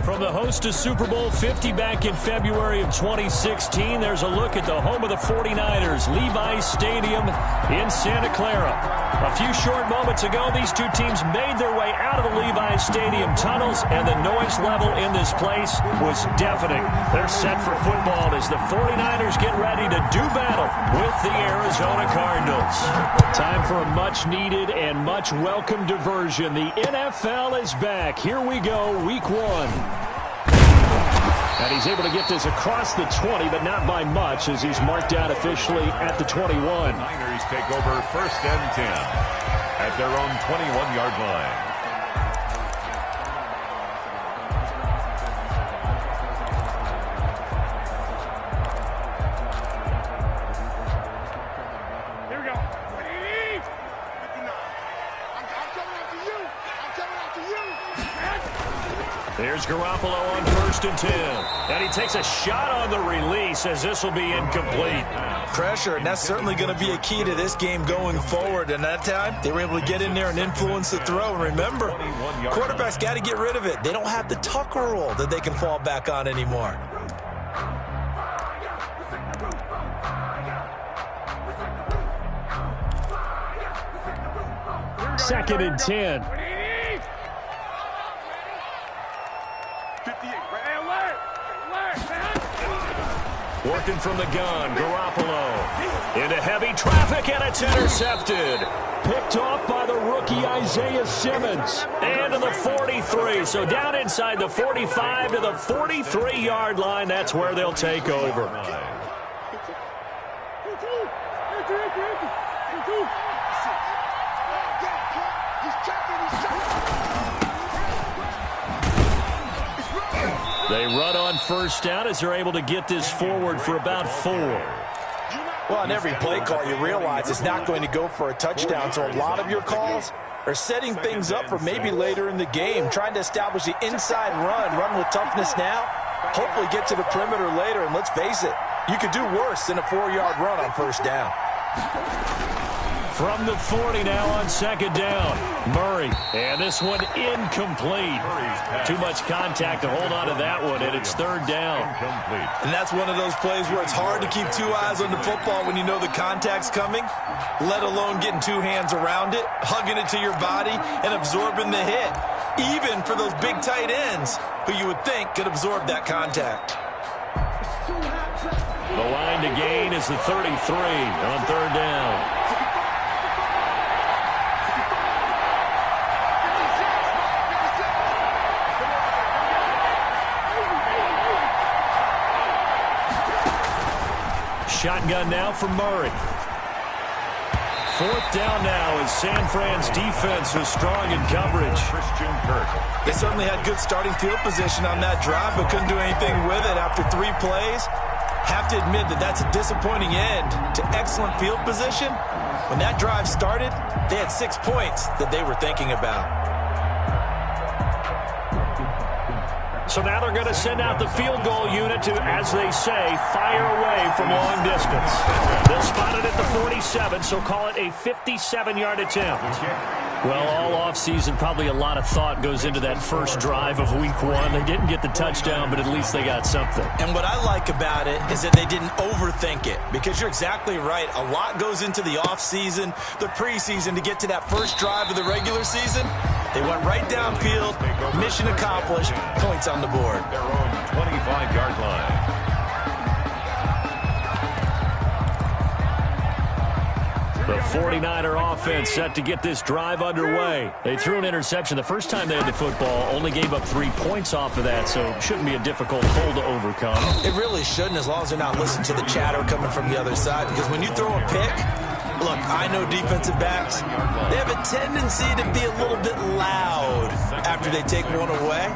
From the host to Super Bowl 50 back in February of 2016, there's a look at the home of the 49ers, Levi's Stadium in Santa Clara. A few short moments ago, these two teams made their way out of the Levi's Stadium tunnels, and the noise level in this place was deafening. They're set for football as the 49ers get ready to do battle with the Arizona Cardinals. Time for a much-needed and much-welcome diversion. The NFL is back. Here we go, Week 1. And he's able to get this across the 20, but not by much, as he's marked out officially at the 21. Niners take over 1st and 10 at their own 21-yard line. There's Garoppolo on 1st and 10. And he takes a shot on the release as this will be incomplete. Pressure, and that's certainly going to be a key to this game going forward. And that time, they were able to get in there and influence the throw. And remember, quarterbacks got to get rid of it. They don't have the Tucker rule that they can fall back on anymore. Second and 10. Working from the gun, Garoppolo into heavy traffic, and it's intercepted. Picked off by the rookie Isaiah Simmons. And to the 43, so down inside the 45 to the 43-yard line. That's where they'll take over. They run on 1st down as they're able to get this forward for about 4. Well, on every play call, you realize it's not going to go for a touchdown, so a lot of your calls are setting things up for maybe later in the game, trying to establish the inside run with toughness now, hopefully get to the perimeter later, and let's face it, you could do worse than a 4-yard run on 1st down. From the 40 now on 2nd down. Murray. And this one incomplete. Too much contact to hold on to that one, and it's 3rd down. And that's one of those plays where it's hard to keep 2 eyes on the football when you know the contact's coming, let alone getting 2 hands around it, hugging it to your body, and absorbing the hit. Even for those big tight ends who you would think could absorb that contact. The line to gain is the 33 on 3rd down. Shotgun now for Murray. 4th down now as San Fran's defense is strong in coverage. Christian Kirk. They certainly had good starting field position on that drive, but couldn't do anything with it after 3 plays. Have to admit that that's a disappointing end to excellent field position. When that drive started, they had 6 points that they were thinking about. So now they're going to send out the field goal unit to, as they say, fire away from long distance. They'll spot it at the 47, so call it a 57-yard attempt. Well, all offseason, probably a lot of thought goes into that first drive of Week 1. They didn't get the touchdown, but at least they got something. And what I like about it is that they didn't overthink it, because you're exactly right. A lot goes into the offseason, the preseason, to get to that first drive of the regular season. They went right downfield, mission accomplished, points on the board. Their own 25-yard line. The 49er offense set to get this drive underway. They threw an interception the first time they had the football, only gave up 3 points off of that, so it shouldn't be a difficult hole to overcome. It really shouldn't, as long as they're not listening to the chatter coming from the other side, because when you throw a pick, look, I know defensive backs, they have a tendency to be a little bit loud after they take one away,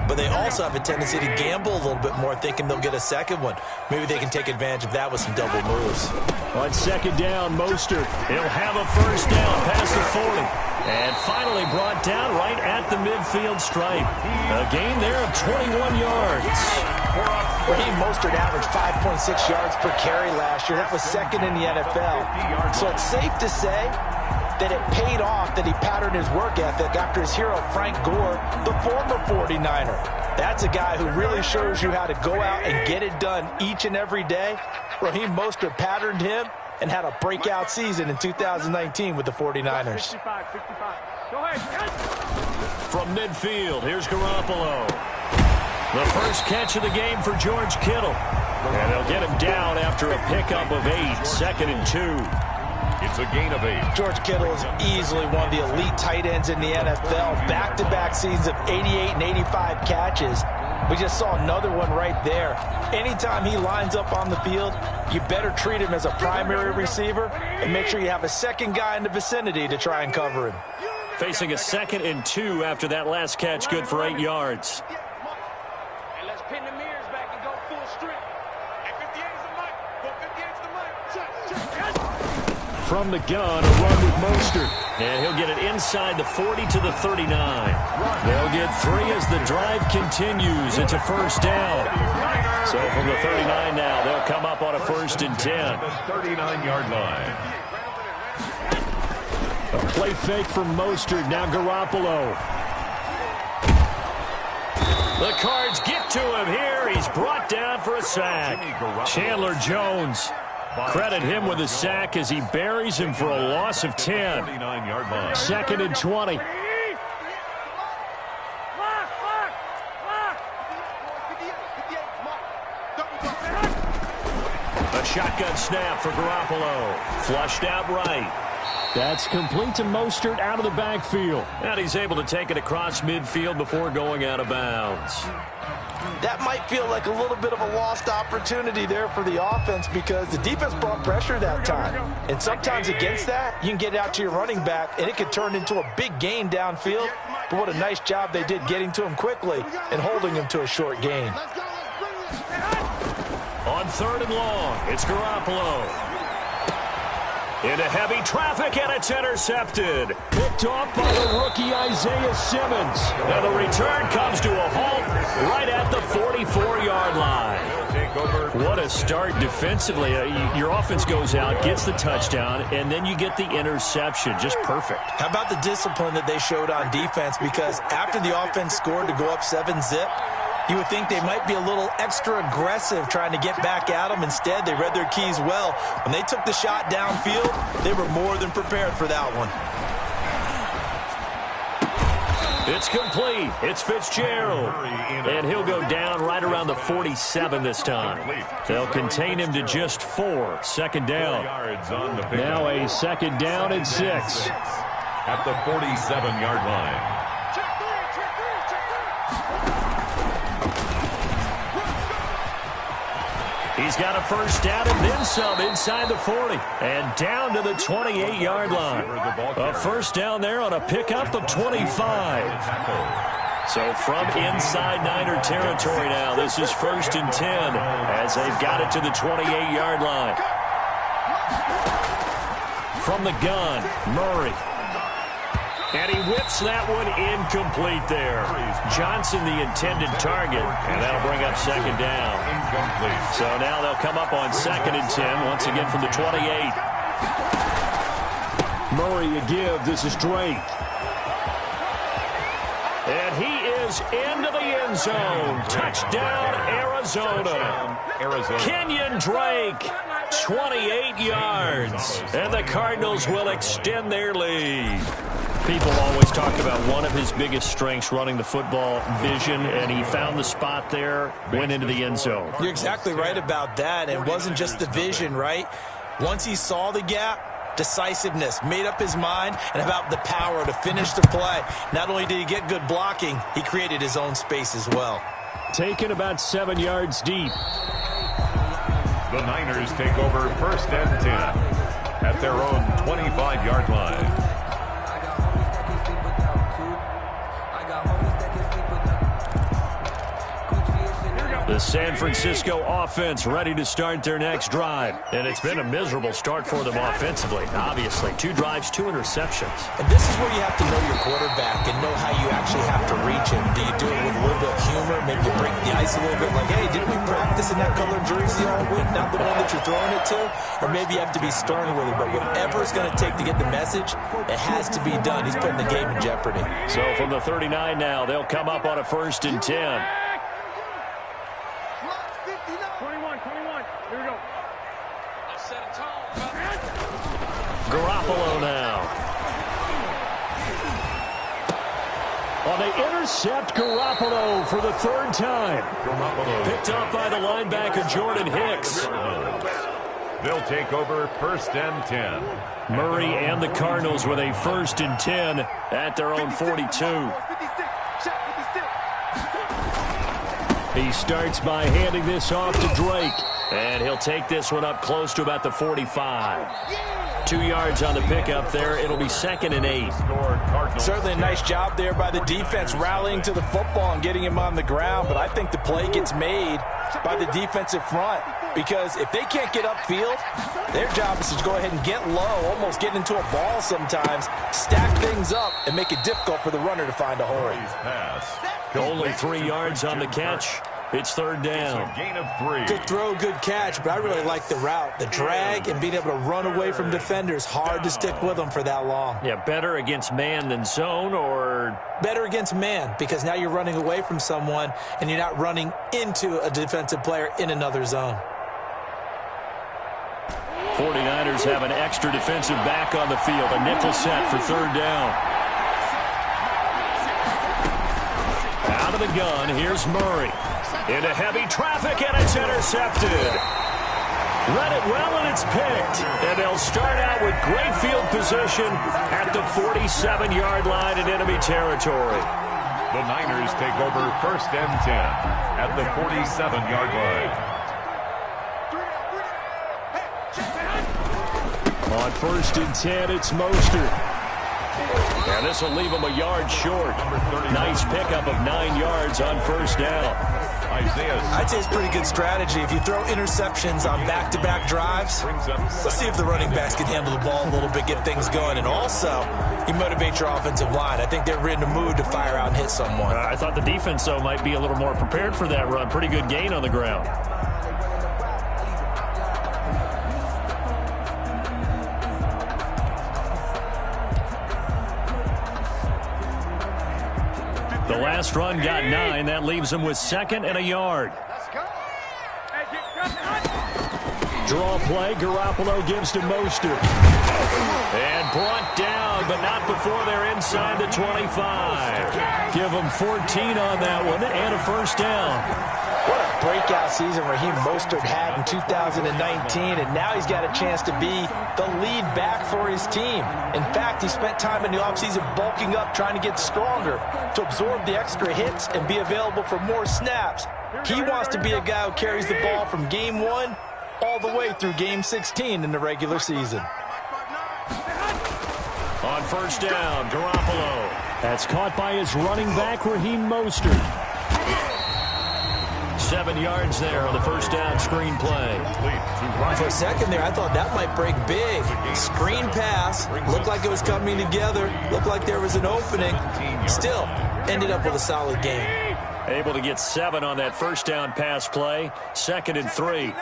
but they also have a tendency to gamble a little bit more, thinking they'll get a second one. Maybe they can take advantage of that with some double moves. On 2nd down, Mostert. He'll have a 1st down past the 40. And finally brought down right at the midfield stripe. A gain there of 21 yards. Raheem Mostert averaged 5.6 yards per carry last year. That was 2nd in the NFL. So it's safe to say that it paid off that he patterned his work ethic after his hero Frank Gore, the former 49er. That's a guy who really shows you how to go out and get it done each and every day. Raheem Mostert patterned him and had a breakout season in 2019 with the 49ers. From midfield, here's Garoppolo. The first catch of the game for George Kittle. And they'll get him down after a pickup of 8, 2nd and 2. It's a gain of 8. George Kittle is easily one of the elite tight ends in the NFL. Back-to-back seasons of 88 and 85 catches. We just saw another one right there. Anytime he lines up on the field, you better treat him as a primary receiver and make sure you have a second guy in the vicinity to try and cover him. Facing a 2nd and 2 after that last catch, good for 8 yards. And let's pin the mirrors back and go full strip. At 58's the mic. Go 58's the mic. From the gun, a run with Mostert. And he'll get it inside the 40 to the 39. They'll get 3 as the drive continues. It's a first down. So from the 39 now, they'll come up on a 1st and 10. The 39-yard line. A play fake from Mostert. Now Garoppolo. The Cards get to him here. He's brought down for a sack. Chandler Jones. Credit him with a sack as he buries him for a loss of 10. 2nd and 20. A shotgun snap for Garoppolo. Flushed out right. That's complete to Mostert out of the backfield. And he's able to take it across midfield before going out of bounds. That might feel like a little bit of a lost opportunity there for the offense because the defense brought pressure that time. And sometimes against that, you can get out to your running back, and it could turn into a big gain downfield. But what a nice job they did getting to him quickly and holding him to a short gain. On 3rd and long, it's Garoppolo. Into heavy traffic, and it's intercepted. Picked off by the rookie Isaiah Simmons. Now the return comes to a halt right at the 44-yard line. What a start defensively. Your offense goes out, gets the touchdown, and then you get the interception. Just perfect. How about the discipline that they showed on defense? Because after the offense scored to go up 7-zip, you would think they might be a little extra aggressive trying to get back at them. Instead, they read their keys well. When they took the shot downfield, they were more than prepared for that one. It's complete. It's Fitzgerald. And he'll go down right around the 47 this time. They'll contain him to just 4. 2nd down. Now a 2nd down and 6. At the 47-yard line. He's got a first down and then some inside the 40. And down to the 28-yard line. A first down there on a pickup of 25. So from inside Niner territory now, this is 1st and 10 as they've got it to the 28-yard line. From the gun, Murray. And he whips that one incomplete there. Johnson the intended target, and that'll bring up 2nd down. So now they'll come up on 2nd and 10, once again from the 28. Murray a give. This is Drake. And he is into the end zone. Touchdown, Arizona. Kenyon Drake, 28 yards. And the Cardinals will extend their lead. People always talk about one of his biggest strengths, running the football, vision, and he found the spot there, went into the end zone. You're exactly right about that. It wasn't just the vision, right? Once he saw the gap, decisiveness, made up his mind, and about the power to finish the play. Not only did he get good blocking, he created his own space as well. Taken about 7 yards deep. The Niners take over 1st and 10 at their own 25-yard line. The The San Francisco offense ready to start their next drive. And it's been a miserable start for them offensively, obviously. 2 drives, 2 interceptions. And this is where you have to know your quarterback and know how you actually have to reach him. Do you do it with a little bit of humor, maybe you break the ice a little bit, like, hey, didn't we practice in that colored jersey all week, not the one that you're throwing it to? Or maybe you have to be stern with him, but whatever it's going to take to get the message, it has to be done. He's putting the game in jeopardy. So from the 39 now, they'll come up on a 1st and 10. 21. Here we go. Let's set a tone. Garoppolo now. Well, they intercept Garoppolo for the 3rd time. Picked up by the linebacker, Jordan Hicks. They'll take over 1st and 10. Murray and the Cardinals with a 1st and 10 at their own 42. He starts by handing this off to Drake. And he'll take this one up close to about the 45. 2 yards on the pickup there. It'll be 2nd and 8. Certainly a nice job there by the defense rallying to the football and getting him on the ground. But I think the play gets made by the defensive front. Because if they can't get upfield, their job is to go ahead and get low, almost get into a ball sometimes, stack things up, and make it difficult for the runner to find a hole. Only 3 yards on the catch. It's 3rd down. Gain of 3. Good throw, good catch, but I really like the route. The drag and being able to run away from defenders, hard to stick with them for that long. Yeah, better against man than zone, or? Better against man, because now you're running away from someone and you're not running into a defensive player in another zone. 49ers have an extra defensive back on the field. A nickel set for 3rd down. Out of the gun, here's Murray. Into heavy traffic, and it's intercepted. Read it well, and it's picked. And they'll start out with great field position at the 47-yard line in enemy territory. The Niners take over 1st and 10 at the 47-yard line. On 1st and 10, it's Mostert. And this will leave him a yard short. Nice pickup of 9 yards on 1st down. I'd say it's pretty good strategy. If you throw interceptions on back-to-back drives, let's see if the running backs can handle the ball a little bit, get things going. And also, you motivate your offensive line. I think they're in the mood to fire out and hit someone. I thought the defense, though, might be a little more prepared for that run. Pretty good gain on the ground. The last run got 9. That leaves him with 2nd and a yard. Draw play. Garoppolo gives to Mostert. And brought down, but not before they're inside the 25. Give them 14 on that one and a 1st down. What a breakout season Raheem Mostert had in 2019, and now he's got a chance to be the lead back for his team. In fact, he spent time in the offseason bulking up, trying to get stronger, to absorb the extra hits and be available for more snaps. He wants to be a guy who carries the ball from game 1 all the way through game 16 in the regular season. On 1st down, Garoppolo. That's caught by his running back, Raheem Mostert. 7 yards there on the 1st down screen play. For a second there, I thought that might break big. Screen pass. Looked like it was coming together. Looked like there was an opening. Still, ended up with a solid game. Able to get 7 on that 1st down pass play. 2nd and 3.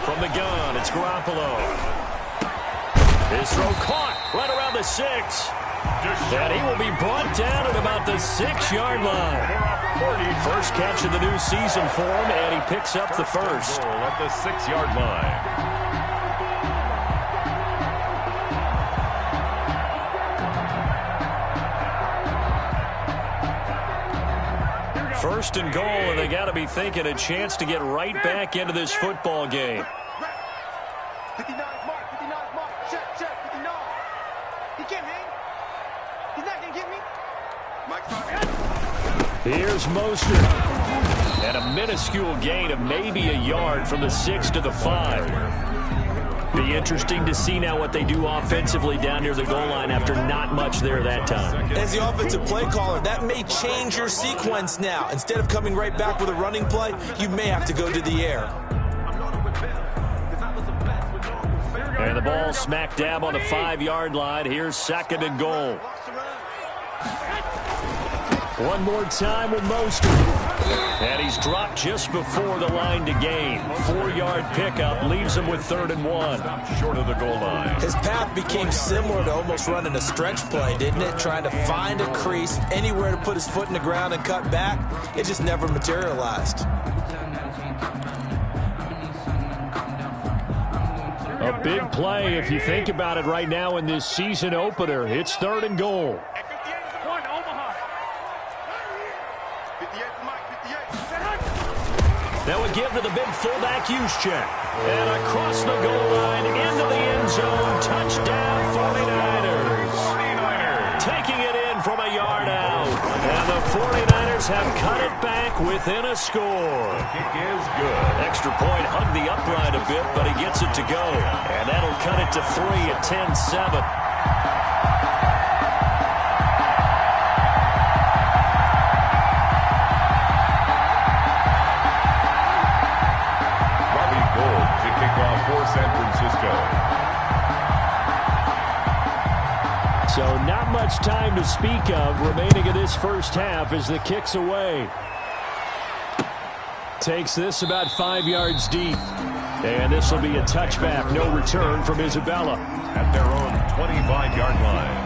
From the gun, it's Garoppolo. His throw caught right around the 6. And he will be brought down at about the 6-yard line. First catch of the new season for him, and he picks up the 1st. At the 6-yard line. 1st and goal, and they got to be thinking a chance to get right back into this football game. 59 mark, 59 mark, check, 59. He can't hang. He's not going to get me. Here's Mostert. And a minuscule gain of maybe a yard from the 6 to the 5. Be interesting to see now what they do offensively down near the goal line after not much there that time. As the offensive play caller, that may change your sequence now. Instead of coming right back with a running play, you may have to go to the air. And the ball smack dab on the 5-yard line. Here's 2nd and goal. One more time with Mostert. And he's dropped just before the line to gain. 4-yard pickup leaves him with 3rd and 1. Short of the goal line. His path became similar to almost running a stretch play, didn't it? Trying to find a crease, anywhere to put his foot in the ground and cut back. It just never materialized. A big play if you think about it right now in this season opener. It's 3rd and goal. That would give to the big fullback Juszczyk. And across the goal line into the end zone. Touchdown 49ers. Taking it in from a yard out. And the 49ers have cut it back within a score. Kick is good. Extra point hugged the upright a bit, but he gets it to go. And that'll cut it to 3 at 10-7. San Francisco. So not much time to speak of remaining in this first half as the kick's away. Takes this about 5 yards deep. And this will be a touchback. No return from Isabella. At their own 25-yard line.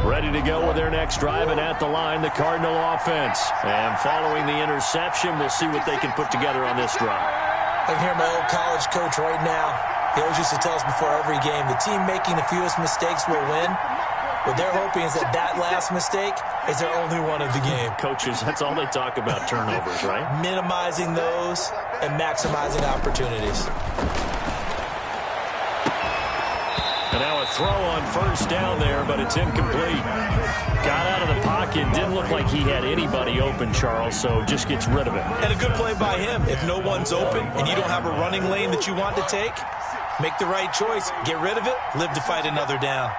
Ready to go with their next drive, and at the line, the Cardinal offense. And following the interception, we'll see what they can put together on this drive. I can hear my old college coach right now. He always used to tell us before every game, the team making the fewest mistakes will win. What they're hoping is that that last mistake is their only one of the game. Coaches, that's all they talk about, turnovers, right? Minimizing those and maximizing opportunities. And now a throw on first down there, but it's incomplete. Got out of the pocket. Didn't look like he had anybody open, Charles, so just gets rid of it. And a good play by him. If no one's open and you don't have a running lane that you want to take, make the right choice. Get rid of it. Live to fight another down.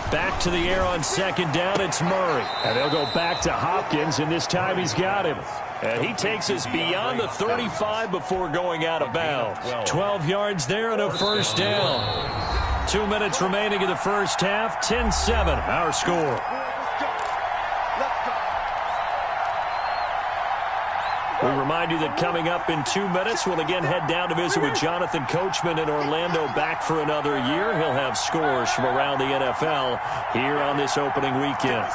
Back to the air on second down, it's Murray. And they'll go back to Hopkins, and this time he's got him. And he takes us beyond the 35 before going out of bounds. 12 yards there and a first down. 2 minutes remaining in the first half, 10-7, our score. We remind you that coming up in 2 minutes, we'll again head down to visit with Jonathan Coachman in Orlando, back for another year. He'll have scores from around the NFL here on this opening weekend.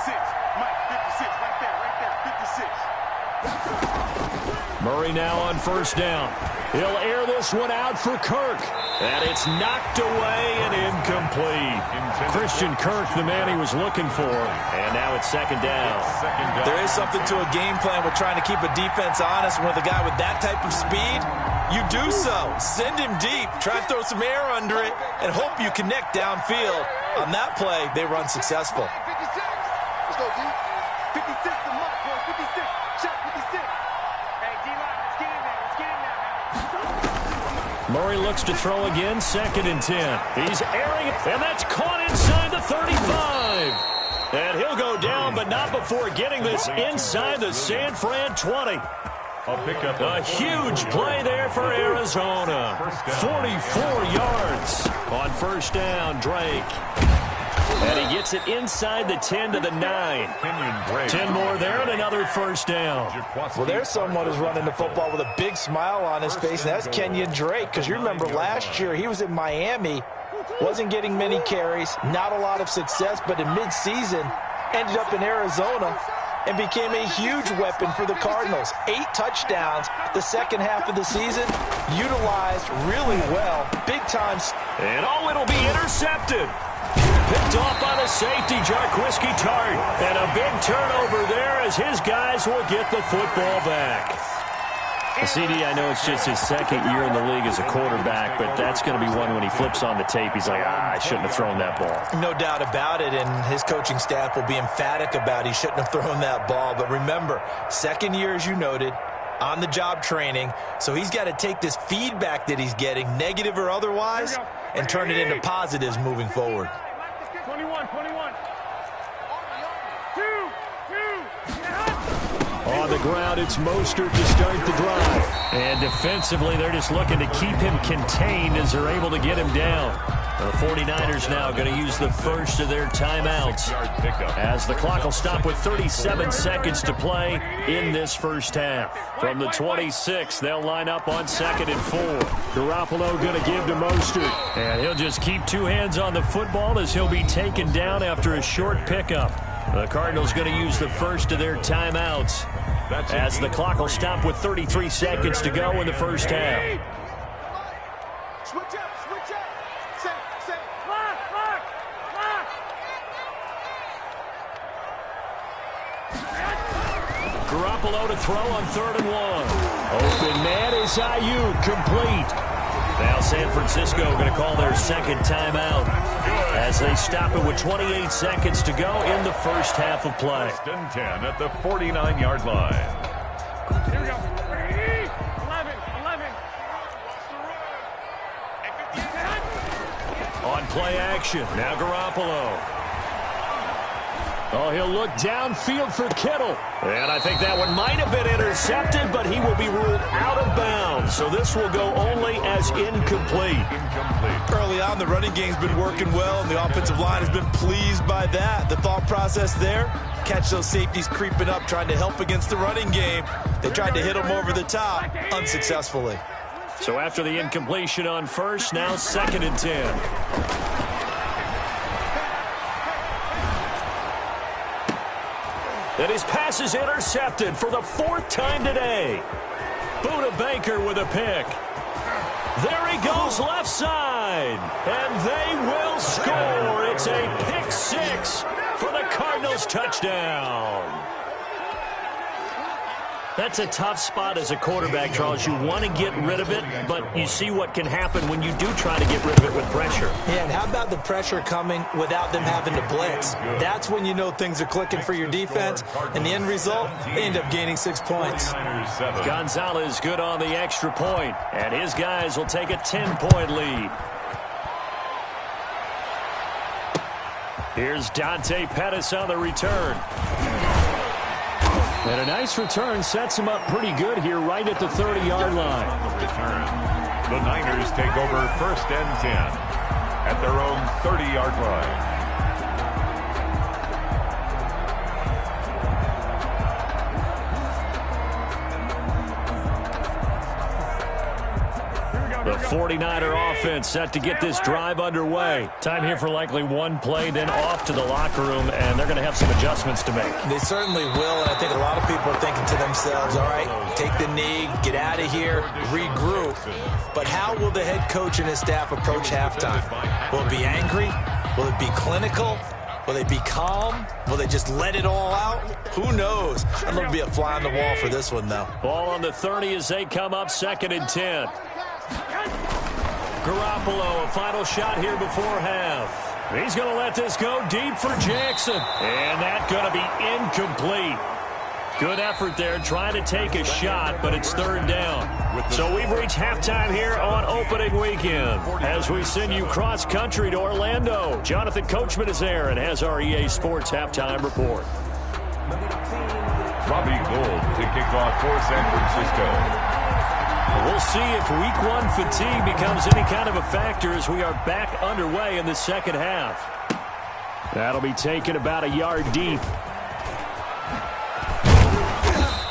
Murray now on first down. He'll air this one out for Kirk. And it's knocked away and incomplete. Christian Kirk, the man he was looking for. And now it's second down. There is something to a game plan with trying to keep a defense honest. With a guy with that type of speed, you do so. Send him deep. Try and throw some air under it and hope you connect downfield. On that play, they run successful. 56. Let's go, D. 56 to Mike, boy. 56. Shot 56. Hey, D-line, let's get in there. Let's get in there, man. Murray looks to throw again, 2nd and 10. He's airing it, and that's caught inside the 35. And he'll go down, but not before getting this inside the San Fran 20. A huge play there for Arizona. 44 yards on first down, Drake. And he gets it inside the 10 to the 9. 10 more there and another first down. Well, there's someone who's running the football with a big smile on his face, and that's Kenyon Drake. Because you remember last year he was in Miami, wasn't getting many carries, not a lot of success, but in midseason ended up in Arizona and became a huge weapon for the Cardinals. 8 touchdowns the second half of the season, utilized really well, big time. And it'll be intercepted. picked off by the safety, Jarquiski Tart. And a big turnover there as his guys will get the football back. CD, I know it's just his second year in the league as a quarterback, but that's going to be one when he flips on the tape. He's like, I shouldn't have thrown that ball. No doubt about it, and his coaching staff will be emphatic about he shouldn't have thrown that ball. But remember, second year, as you noted, on-the-job training, so he's got to take this feedback that he's getting, negative or otherwise, and turn it into positives moving forward. 21. On the ground, it's Mostert to start the drive. And defensively, they're just looking to keep him contained as they're able to get him down. The 49ers now going to use the first of their timeouts as the clock will stop with 37 seconds to play in this first half. From the 26, they'll line up on 2nd and 4. Garoppolo going to give to Mostert. And he'll just keep two hands on the football as he'll be taken down after a short pickup. The Cardinals going to use the first of their timeouts as the clock will stop with 33 seconds to go in the first half. Switch up. Set. Lock. Garoppolo to throw on 3rd and 1. Open man is Ayuk, complete. Now San Francisco going to call their second timeout as they stop it with 28 seconds to go in the first half of play. 1st and 10 at the 49-yard line. Here we go. 11. On play action, now Garoppolo. Oh, he'll look downfield for Kittle. And I think that one might have been intercepted, but he will be ruled out of bounds. So this will go only as incomplete. Early on, the running game's been working well, and the offensive line has been pleased by that. The thought process there, catch those safeties creeping up, trying to help against the running game. They tried to hit them over the top, unsuccessfully. So after the incompletion on first, now 2nd and 10. And his pass is intercepted for the 4th time today. Buda Baker with a pick. There he goes left side. And they will score. It's a pick 6 for the Cardinals touchdown. That's a tough spot as a quarterback, Charles. You want to get rid of it, but you see what can happen when you do try to get rid of it with pressure. Yeah, and how about the pressure coming without them having to blitz? That's when you know things are clicking for your defense, and the end result, they end up gaining 6 points. Gonzalez good on the extra point, and his guys will take a 10-point lead. Here's Dante Pettis on the return. And a nice return sets him up pretty good here right at the 30-yard line. The Niners take over 1st and 10 at their own 30-yard line. The 49er offense set to get this drive underway. Time here for likely one play, then off to the locker room, and they're going to have some adjustments to make. They certainly will, and I think a lot of people are thinking to themselves, all right, take the knee, get out of here, regroup. But how will the head coach and his staff approach halftime? Will it be angry? Will it be clinical? Will they be calm? Will they just let it all out? Who knows? I'd love to be a fly on the wall for this one, though. Ball on the 30 as they come up 2nd and 10. Garoppolo, a final shot here before half. He's going to let this go deep for Jackson. And that's going to be incomplete. Good effort there trying to take a shot, but it's 3rd down. So we've reached halftime here on opening weekend. As we send you cross-country to Orlando, Jonathan Coachman is there and has our EA Sports halftime report. Robbie Gould to kick off for San Francisco. We'll see if week 1 fatigue becomes any kind of a factor as we are back underway in the second half. That'll be taken about a yard deep.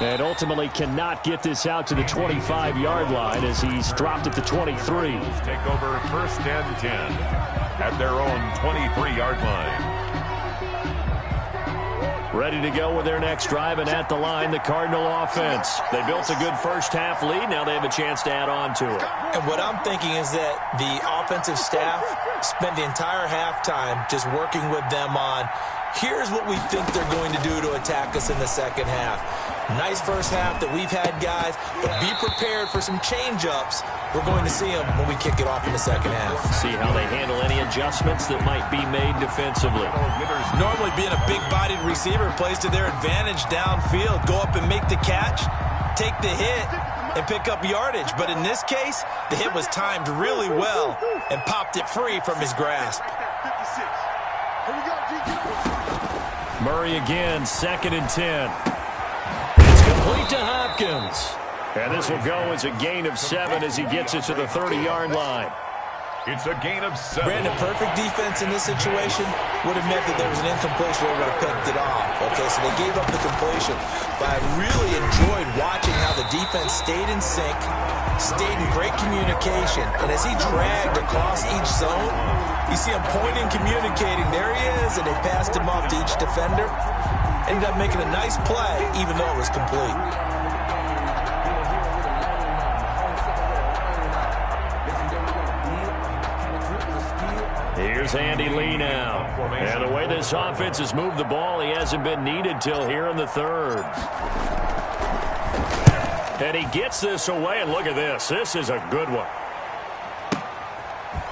And ultimately cannot get this out to the 25-yard line as he's dropped at the 23. Take over 1st and 10 at their own 23-yard line. Ready to go with their next drive, and at the line, the Cardinal offense. They built a good first-half lead. Now they have a chance to add on to it. And what I'm thinking is that the offensive staff spent the entire halftime just working with them on, here's what we think they're going to do to attack us in the second half. Nice first half that we've had, guys, but be prepared for some change-ups. We're going to see them when we kick it off in the second half. See how they handle any adjustments that might be made defensively. Normally being a big-bodied receiver plays to their advantage downfield. Go up and make the catch, take the hit, and pick up yardage. But in this case, the hit was timed really well and popped it free from his grasp. Murray again, 2nd and 10. It's complete to Hopkins. And this will go as a gain of 7 as he gets it to the 30-yard line. It's a gain of 7. Brandon, perfect defense in this situation would have meant that there was an incompletion. They would have picked it off. Okay, so they gave up the completion. But I really enjoyed watching how the defense stayed in sync, stayed in great communication. And as he dragged across each zone, you see him pointing, communicating. There he is, and they passed him off to each defender. Ended up making a nice play, even though it was complete. Here's Andy Lee now. And the way this offense has moved the ball, he hasn't been needed till here in the 3rd. And he gets this away, and look at this. This is a good one.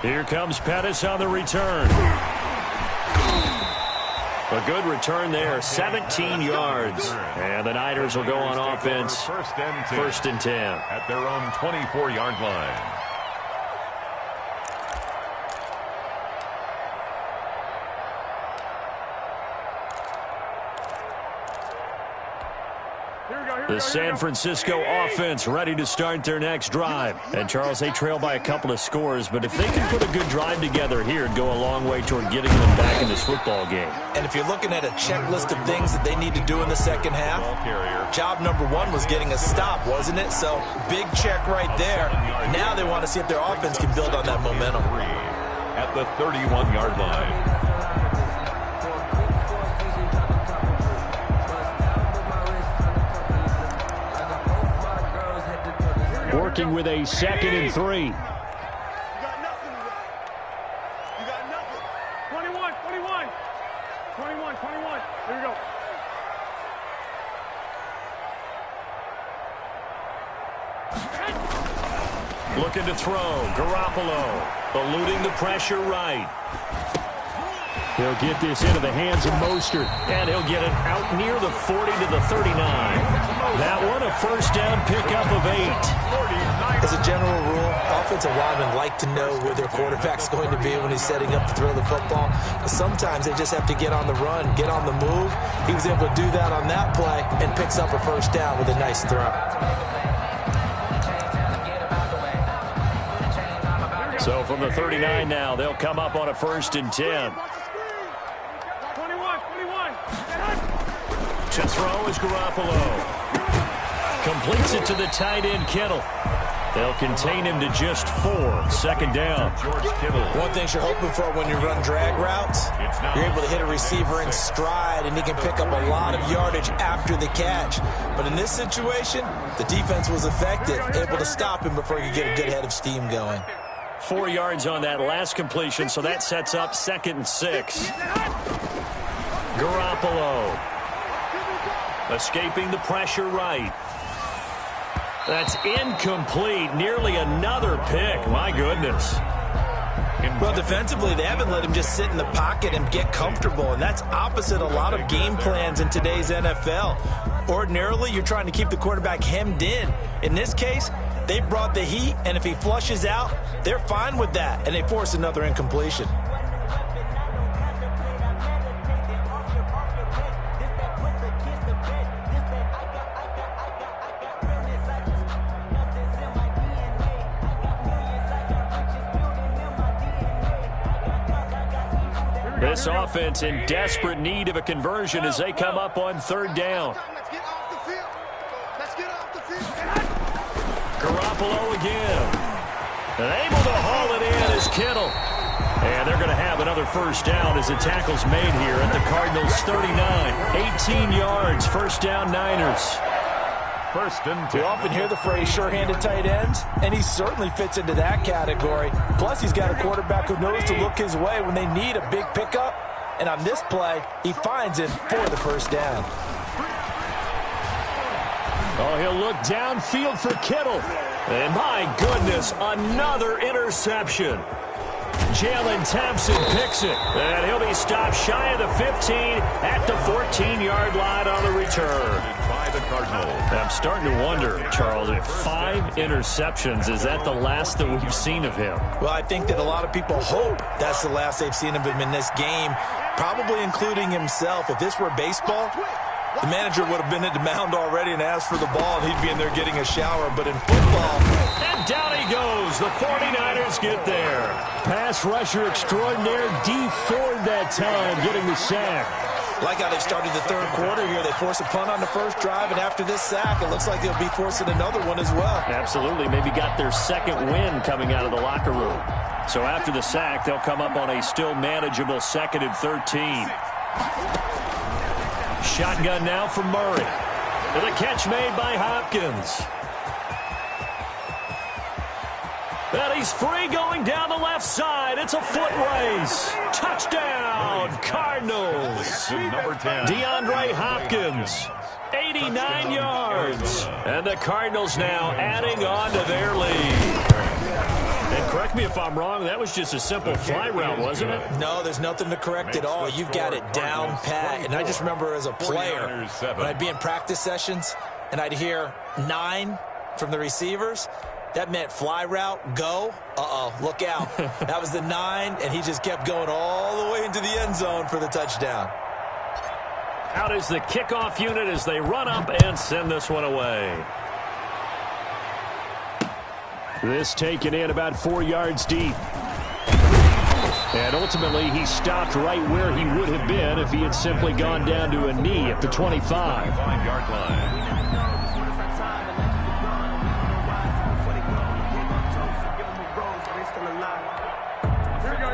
Here comes Pettis on the return. A good return there, 17 yards. And the Niners will go on offense, 1st and 10. At their own 24-yard line. The San Francisco offense ready to start their next drive. And, Charles, they trail by a couple of scores, but if they can put a good drive together here, it'd go a long way toward getting them back in this football game. And if you're looking at a checklist of things that they need to do in the second half, job number 1 was getting a stop, wasn't it? So, big check right there. Now they want to see if their offense can build on that momentum. At the 31-yard line. Working with a 2nd and 3. You got nothing. You got nothing. 21. 21. Here we go. Looking to throw. Garoppolo eluding the pressure right. He'll get this into the hands of Mostert, and he'll get it out near the 40 to the 39. That one a first down pickup of 8. As a general rule, offensive linemen like to know where their quarterback's going to be when he's setting up to throw the football. But sometimes they just have to get on the run, get on the move. He was able to do that on that play and picks up a first down with a nice throw. So from the 39 now, they'll come up on a 1st and 10. 21. To throw is Garoppolo. Completes it to the tight end, Kittle. They'll contain him to just 4. 2nd down. One thing you're hoping for when you run drag routes, you're able to hit a receiver in stride, and he can pick up a lot of yardage after the catch. But in this situation, the defense was effective, able to stop him before he could get a good head of steam going. 4 yards on that last completion, so that sets up 2nd and 6. Garoppolo escaping the pressure right. That's incomplete. Nearly another pick. My goodness. Well, defensively, they haven't let him just sit in the pocket and get comfortable, and that's opposite a lot of game plans in today's NFL. Ordinarily, you're trying to keep the quarterback hemmed in. In this case, they brought the heat, and if he flushes out, they're fine with that, and they force another incompletion. This offense in desperate need of a conversion as they come up on 3rd down. Let's get off the field. Let's get off the field. Garoppolo again. And able to haul it in is Kittle. And they're going to have another first down as the tackle's made here at the Cardinals' 39. 18 yards, first down Niners. First and 10. We often hear the phrase sure-handed tight ends, and he certainly fits into that category. Plus, he's got a quarterback who knows to look his way when they need a big pickup. And on this play, he finds it for the first down. Oh, he'll look downfield for Kittle. And my goodness, another interception. Jalen Thompson picks it. And he'll be stopped shy of the 15 at the 14-yard line on the return. By the Cardinals. I'm starting to wonder, Charles, if 5 interceptions, is that the last that we've seen of him? Well, I think that a lot of people hope that's the last they've seen of him in this game, probably including himself. If this were baseball, the manager would have been at the mound already and asked for the ball, and he'd be in there getting a shower. But in football... And down he goes. The 49ers get there. Pass rusher extraordinaire, D. Ford that time, getting the sack. Like how they started the third quarter here. They force a punt on the first drive, and after this sack, it looks like they'll be forcing another one as well. Absolutely. Maybe got their second win coming out of the locker room. So after the sack, they'll come up on a still manageable 2nd and 13. Shotgun now for Murray. And the catch made by Hopkins. And he's free going down the left side. It's a foot race. Touchdown, Cardinals. Number 10. DeAndre Hopkins, 89 yards. And the Cardinals now adding on to their lead. And correct me if I'm wrong, that was just a simple fly route, wasn't it? No, there's nothing to correct at all. You've got it down pat. And I just remember as a player, when I'd be in practice sessions and I'd hear 9 from the receivers, that meant fly route, go. Uh-oh, look out. That was the 9, and he just kept going all the way into the end zone for the touchdown. Out is the kickoff unit as they run up and send this one away. This taken in about 4 yards deep. And ultimately, he stopped right where he would have been if he had simply gone down to a knee at the 25. 5-yard line.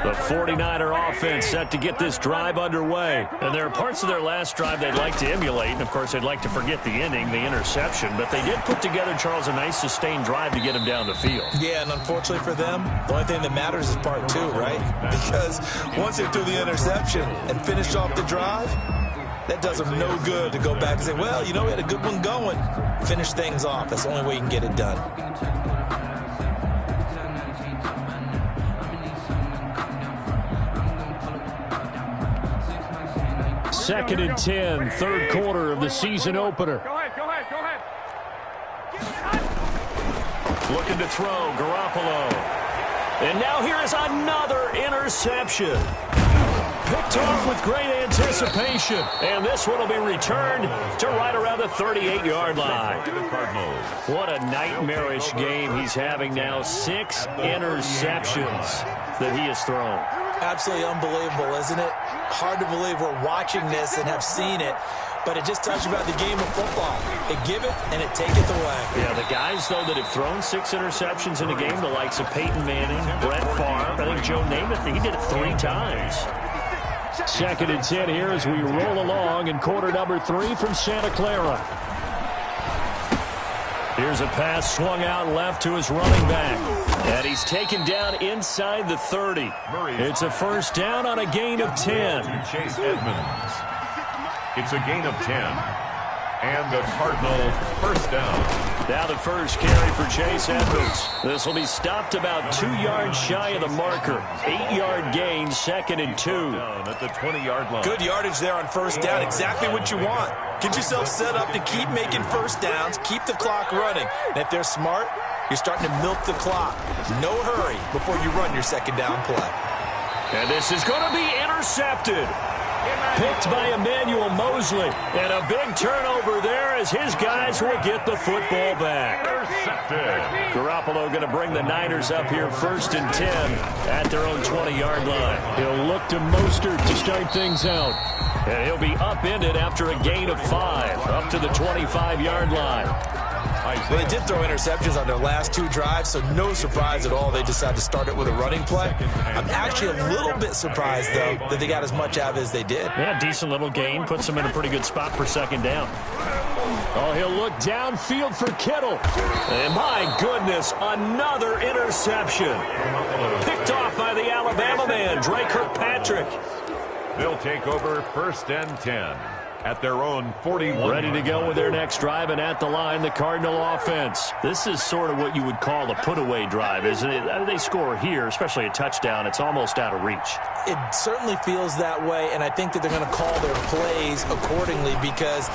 The 49er offense set to get this drive underway. And there are parts of their last drive they'd like to emulate. And, of course, they'd like to forget the ending, the interception. But they did put together, Charles, a nice sustained drive to get him down the field. Yeah, and unfortunately for them, the only thing that matters is part 2, right? Because once they threw the interception and finished off the drive, that does them no good to go back and say, well, you know, we had a good one going. Finish things off. That's the only way you can get it done. Second and 10, third quarter of the season opener. Go ahead. Looking to throw, Garoppolo. And now here is another interception. Picked off with great anticipation. And this one will be returned to right around the 38-yard line. What a nightmarish game he's having now. 6 interceptions that he has thrown. Absolutely unbelievable, isn't it? Hard to believe we're watching this and have seen it, but it just tells you about the game of football. It giveth and it taketh away. Yeah, the guys, though, that have thrown 6 interceptions in a game, the likes of Peyton Manning, Brett Favre, I think Joe Namath, he did it 3 times. Second and 10 here as we roll along in quarter number 3 from Santa Clara. Here's a pass swung out left to his running back. And he's taken down inside the 30. It's a first down on a gain of 10. Chase Edmonds. It's a gain of 10. And the Cardinal first down. Now the first carry for Chase Edmonds. This will be stopped about 2 yards shy of the marker. 8-yard gain, 2nd and 2. At the 20-yard line. Good yardage there on first down. Exactly what you want. Get yourself set up to keep making first downs, keep the clock running. And if they're smart, you're starting to milk the clock. No hurry before you run your second down play. And this is going to be intercepted. Picked by Emmanuel Mosley. And a big turnover there as his guys will get the football back. Intercepted. Garoppolo going to bring the Niners up here first and 10 at their own 20-yard line. He'll look to Mostert to start things out. And he'll be upended after a gain of 5 up to the 25-yard line. Well, they did throw interceptions on their last 2 drives, so no surprise at all they decided to start it with a running play. I'm actually a little bit surprised, though, that they got as much out of it as they did. Yeah, decent little gain. Puts them in a pretty good spot for second down. Oh, he'll look downfield for Kittle. And my goodness, another interception. Picked off by the Alabama man, Dre Kirkpatrick. They'll take over 1st and 10 at their own 41. Ready to go with their next drive, and at the line, the Cardinal offense. This is sort of what you would call a put-away drive, isn't it? I mean, they score here, especially a touchdown. It's almost out of reach. It certainly feels that way, and I think that they're going to call their plays accordingly, because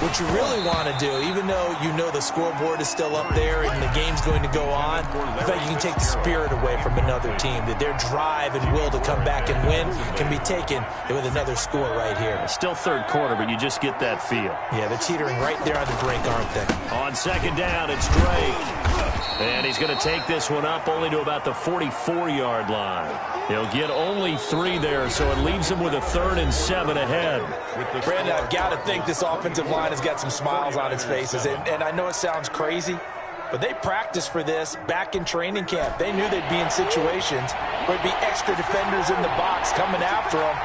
what you really want to do, even though you know the scoreboard is still up there and the game's going to go on, I think you can take the spirit away from another team, that their drive and will to come back and win can be taken with another score right here. It's still third quarter, but you just get that feel. Yeah, they're teetering right there on the brink, aren't they? On second down, it's Drake. And he's going to take this one up only to about the 44-yard line. He'll get only 3 there, so it leaves him with a 3rd and 7 ahead. Brandon, I've got to think this offensive line has got some smiles on its faces. And I know it sounds crazy, but they practiced for this back in training camp. They knew they'd be in situations where there'd be extra defenders in the box coming after them,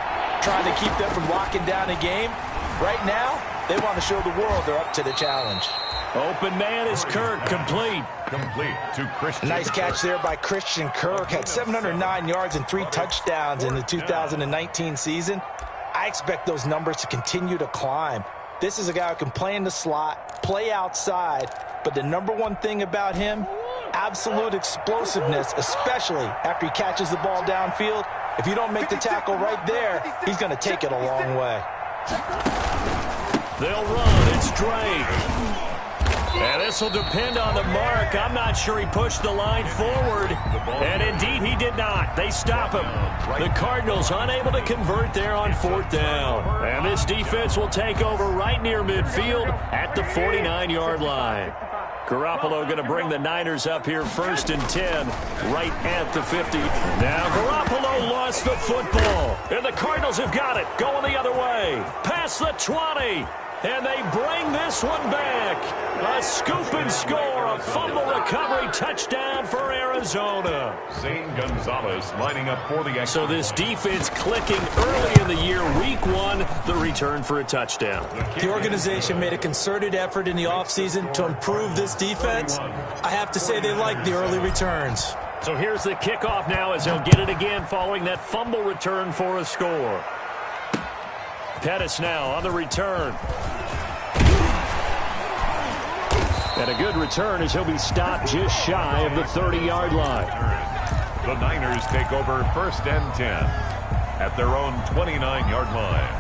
trying to keep them from locking down a game. Right now, they want to show the world they're up to the challenge. Open man is Kirk, complete. Complete to Christian. Nice catch there by Christian Kirk. Had 709 yards and 3 touchdowns in the 2019 season. I expect those numbers to continue to climb. This is a guy who can play in the slot, play outside, but the number one thing about him, absolute explosiveness, especially after he catches the ball downfield. If you don't make the tackle right there, he's going to take it a long way. They'll run. It's Drake. And this will depend on the mark. I'm not sure he pushed the line forward. And indeed, he did not. They stop him. The Cardinals unable to convert there on 4th down. And this defense will take over right near midfield at the 49-yard line. Garoppolo going to bring the Niners up here 1st and 10 right at the 50. Now Garoppolo lost the football. And the Cardinals have got it. Going the other way. Past the 20. And they bring this one back. A scoop and score, a fumble recovery touchdown for Arizona. Zane Gonzalez lining up for the extra. So this defense clicking early in the year, week 1, the return for a touchdown. The organization made a concerted effort in the offseason to improve this defense. I have to say they like the early returns. So here's the kickoff now as they'll get it again following that fumble return for a score. Pettis now on the return. And a good return as he'll be stopped just shy of the 30-yard line. The Niners take over 1st and 10 at their own 29-yard line.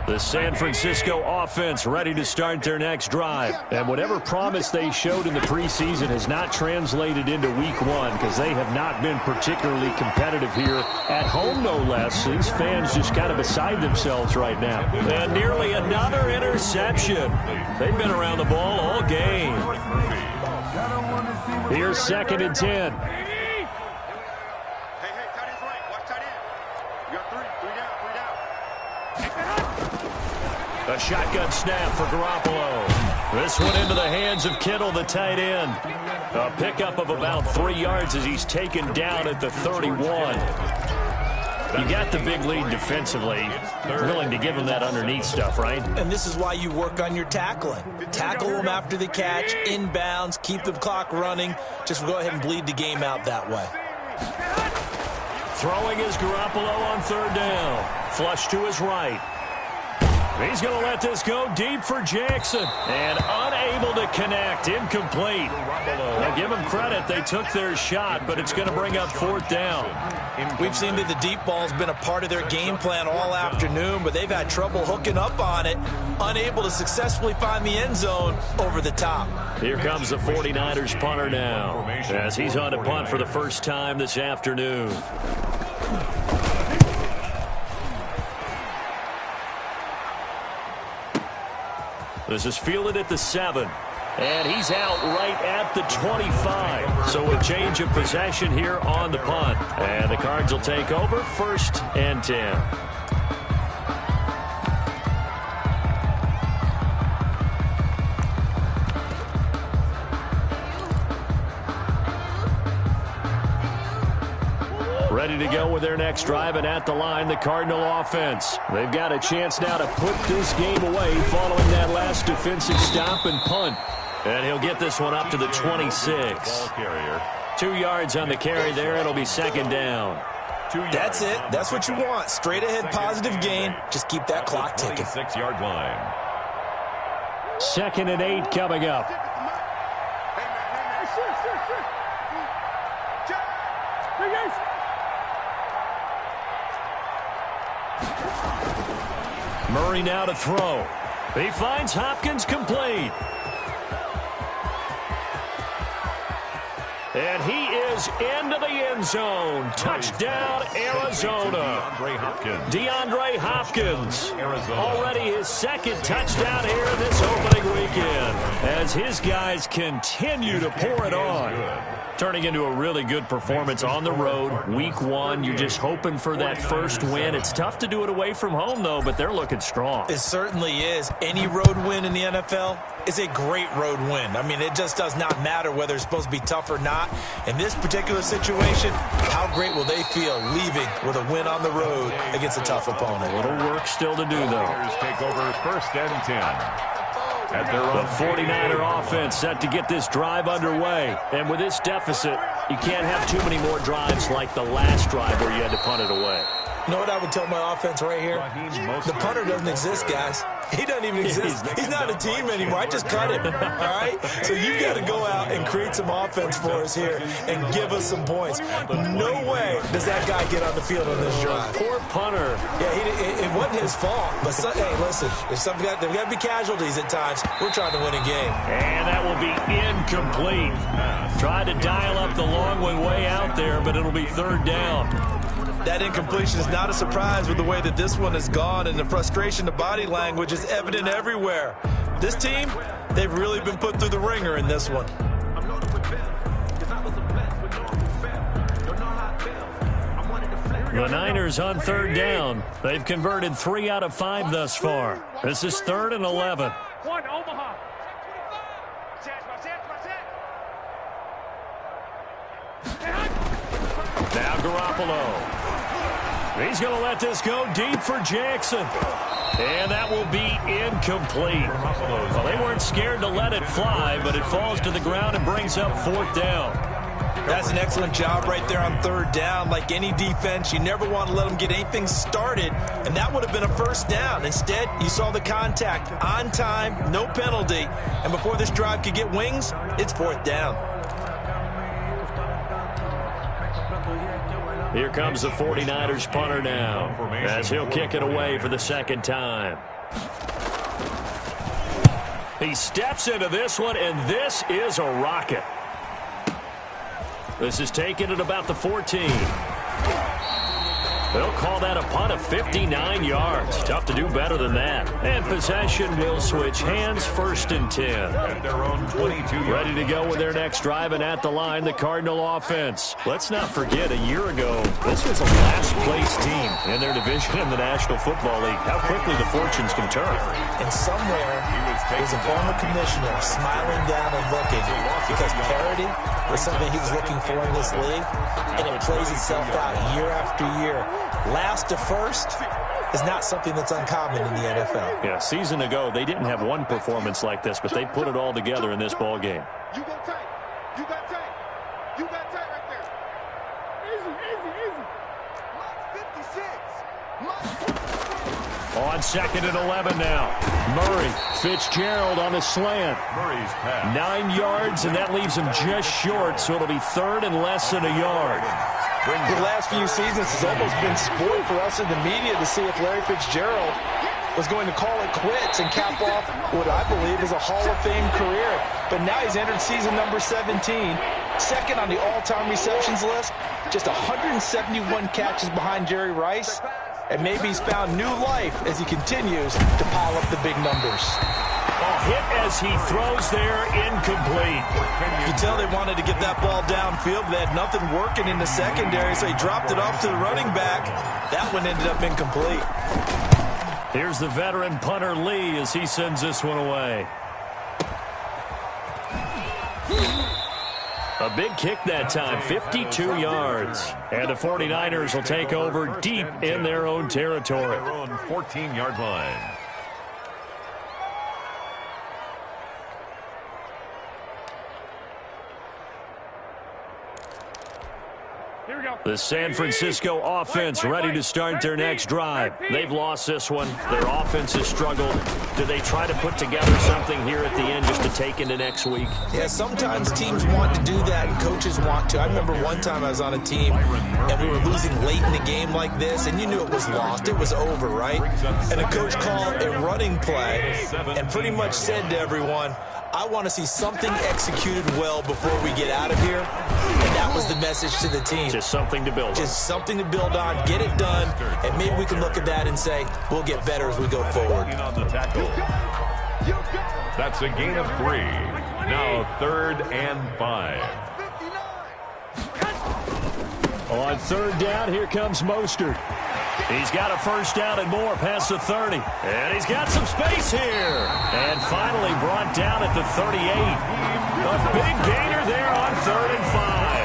The San Francisco offense ready to start their next drive. And whatever promise they showed in the preseason has not translated into week 1 because they have not been particularly competitive here at home, no less. These fans just kind of beside themselves right now. And nearly another interception. They've been around the ball all game. Here's 2nd and 10. A shotgun snap for Garoppolo. This one into the hands of Kittle, the tight end. A pickup of about 3 yards as he's taken down at the 31. You got the big lead defensively. Willing to give him that underneath stuff, right? And this is why you work on your tackling. Tackle them after the catch, inbounds, keep the clock running. Just go ahead and bleed the game out that way. Throwing is Garoppolo on 3rd down. Flush to his right. He's going to let this go deep for Jackson. And unable to connect. Incomplete. Now give them credit. They took their shot, but it's going to bring up 4th down. We've seen that the deep ball's been a part of their game plan all afternoon, but they've had trouble hooking up on it. Unable to successfully find the end zone over the top. Here comes the 49ers punter now as he's on to punt for the first time this afternoon. This is fielded at the 7. And he's out right at the 25. So a change of possession here on the punt. And the Cards will take over 1st and 10. Ready to go with their next drive, and at the line, the Cardinal offense. They've got a chance now to put this game away following that last defensive stop and punt. And he'll get this one up to the 26. 2 yards on the carry there. It'll be 2nd down. That's it. That's what you want. Straight ahead positive gain. Just keep that clock ticking. 6-yard line. 2nd and 8 coming up. Murray now to throw. He finds Hopkins complete. And he is into the end zone. Touchdown, Arizona. DeAndre Hopkins. Already his 2nd touchdown here in this opening weekend, as his guys continue to pour it on. Turning into a really good performance on the road. Week 1, you're just hoping for that first win. It's tough to do it away from home, though, but they're looking strong. It certainly is. Any road win in the NFL is a great road win. I mean, it just does not matter whether it's supposed to be tough or not. In this particular situation, how great will they feel leaving with a win on the road against a tough opponent? A little work still to do, though. Take over 1st and 10. The 49er offense set to get this drive underway. And with this deficit, you can't have too many more drives like the last drive where you had to punt it away. You know what I would tell my offense right here? The punter doesn't exist, guys. He doesn't even exist. He's not a team anymore. I just cut him, all right? So you've got to go out and create some offense for us here and give us some points. No way does that guy get on the field on this drive. Poor punter. Yeah, it wasn't his fault. But, hey, listen, there's got to be casualties at times. We're trying to win a game. And that will be incomplete. Tried to dial up the long one way out there, but it'll be 3rd down. That incompletion is not a surprise with the way that this one has gone, and the frustration, the body language is evident everywhere. This team, they've really been put through the ringer in this one. The Niners on 3rd down. They've converted 3 out of 5 thus far. This is 3rd and 11. One, Omaha. Now Garoppolo. He's going to let this go deep for Jackson. And that will be incomplete. Well, they weren't scared to let it fly, but it falls to the ground and brings up 4th down. That's an excellent job right there on 3rd down. Like any defense, you never want to let them get anything started, and that would have been a 1st down. Instead, you saw the contact on time, no penalty, and before this drive could get wings, it's 4th down. Here comes the 49ers punter now, as he'll kick it away for the 2nd time. He steps into this one, and this is a rocket. This is taken at about the 14. They'll call that a punt of 59 yards. Tough to do better than that. And possession will switch hands, 1st and 10. At their own 22. Ready to go with their next drive, and at the line, the Cardinal offense. Let's not forget, a year ago, this was a last-place team in their division in the National Football League. How quickly the fortunes can turn. And somewhere, there's a former commissioner smiling down and looking, because parity was something he was looking for in this league, and it plays itself out year after year. Last to first is not something that's uncommon in the NFL. Yeah, season ago, they didn't have one performance like this, but they put it all together in this ball game. You go tight. You got tight. You got tight right there. Easy, easy, easy. On 2nd and 11 now. Murray, Fitzgerald on the slant. Murray's pass. 9 yards, and that leaves him just short, so it'll be 3rd and less than a yard. The last few seasons has almost been sport for us in the media to see if Larry Fitzgerald was going to call it quits and cap off what I believe is a Hall of Fame career. But now he's entered season number 17, 2nd on the all-time receptions list, just 171 catches behind Jerry Rice, and maybe he's found new life as he continues to pile up the big numbers. Hit as he throws there, incomplete. You can tell they wanted to get that ball downfield, but they had nothing working in the secondary, so he dropped it off to the running back. That one ended up incomplete. Here's the veteran punter Lee as he sends this one away. A big kick that time, 52 yards. And the 49ers will take over deep in their own territory. Their own 14-yard line. The San Francisco offense ready to start their next drive. They've lost this one. Their offense has struggled. Do they try to put together something here at the end just to take into next week? Yeah, sometimes teams want to do that and coaches want to. I remember one time I was on a team and we were losing late in the game like this, and you knew it was lost. It was over, right? And the coach called a running play and pretty much said to everyone, I want to see something executed well before we get out of here. And that was the message to the team. Just something to build on. Just something to build on, get it done, and maybe we can look at that and say, we'll get better as we go forward. On the tackle. That's a gain of 3. Now 3rd and 5. On 3rd down, here comes Mostert. He's got a first down and more past the 30. And he's got some space here. And finally brought down at the 38. A big gainer there on 3rd and 5.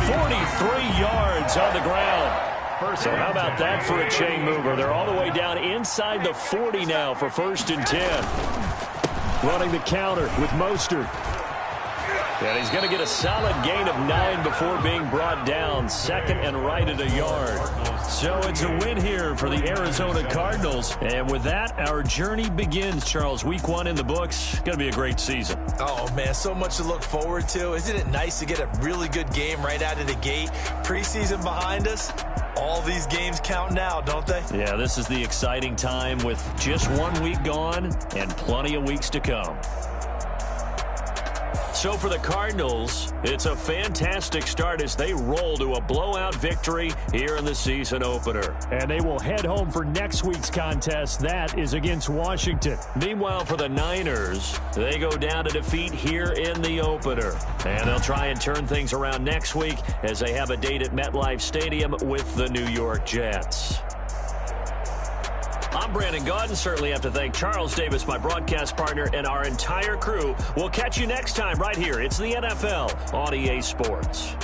43 yards on the ground. So how about that for a chain mover? They're all the way down inside the 40 now for 1st and 10. Running the counter with Mostert. And he's going to get a solid gain of 9 before being brought down. 2nd and right at a yard. So it's a win here for the Arizona Cardinals. And with that, our journey begins, Charles. Week 1 in the books. Going to be a great season. Oh, man, so much to look forward to. Isn't it nice to get a really good game right out of the gate? Preseason behind us. All these games count now, don't they? Yeah, this is the exciting time with just 1 week gone and plenty of weeks to come. So for the Cardinals, it's a fantastic start as they roll to a blowout victory here in the season opener. And they will head home for next week's contest. That is against Washington. Meanwhile, for the Niners, they go down to defeat here in the opener. And they'll try and turn things around next week as they have a date at MetLife Stadium with the New York Jets. I'm Brandon Gaudin. Certainly have to thank Charles Davis, my broadcast partner, and our entire crew. We'll catch you next time right here. It's the NFL on EA Sports.